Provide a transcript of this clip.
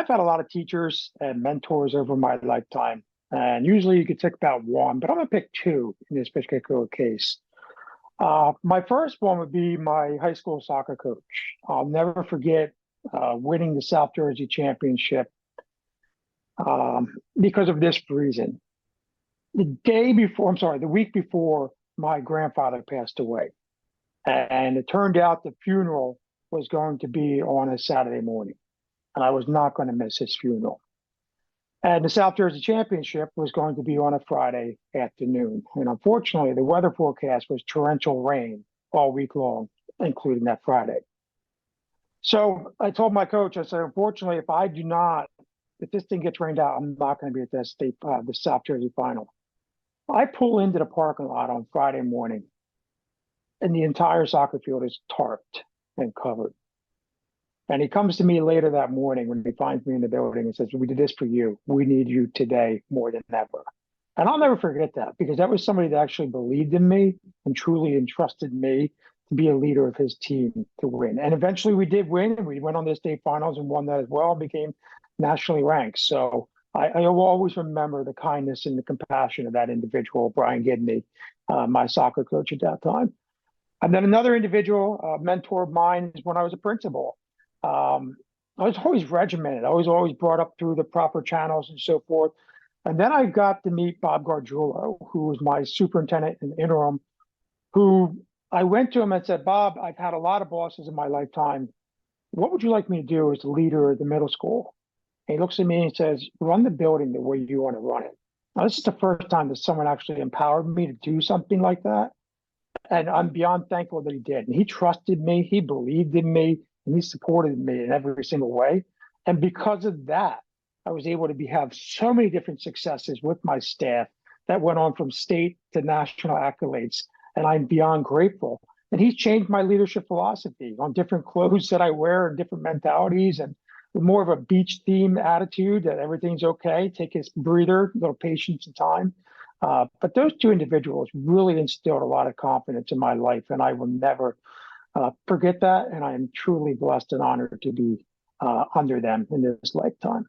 I've had a lot of teachers and mentors over my lifetime, and usually you could pick about one, but I'm going to pick two in this particular case. My first one would be my high school soccer coach. I'll never forget winning the South Jersey Championship because of this reason. The week before, my grandfather passed away. And it turned out the funeral was going to be on a Saturday morning, and I was not going to miss his funeral. And the South Jersey Championship was going to be on a Friday afternoon. And unfortunately, the weather forecast was torrential rain all week long, including that Friday. So I told my coach, I said, unfortunately, if this thing gets rained out, I'm not going to be at the South Jersey final. I pull into the parking lot on Friday morning, and the entire soccer field is tarped and covered. And he comes to me later that morning when he finds me in the building and says, we did this for you. We need you today more than ever. And I'll never forget that, because that was somebody that actually believed in me and truly entrusted me to be a leader of his team to win. And eventually we did win, and we went on to the state finals and won that as well, and became nationally ranked. So I will always remember the kindness and the compassion of that individual, Brian Gibney, my soccer coach at that time. And then another individual, mentor of mine, is when I was a principal. I was always regimented. I was always brought up through the proper channels and so forth. And then I got to meet Bob Garguilo, who was my superintendent in interim, who I went to him and said, Bob, I've had a lot of bosses in my lifetime. What would you like me to do as the leader of the middle school? And he looks at me and says, run the building the way you want to run it. Now, this is the first time that someone actually empowered me to do something like that. And I'm beyond thankful that he did. And he trusted me, he believed in me, and he supported me in every single way. And because of that, I was able to have so many different successes with my staff that went on from state to national accolades. And I'm beyond grateful. And he's changed my leadership philosophy on different clothes that I wear and different mentalities, and more of a beach theme attitude that everything's okay, take his breather, a little patience and time. But those two individuals really instilled a lot of confidence in my life, and I will never forget that. And I am truly blessed and honored to be under them in this lifetime.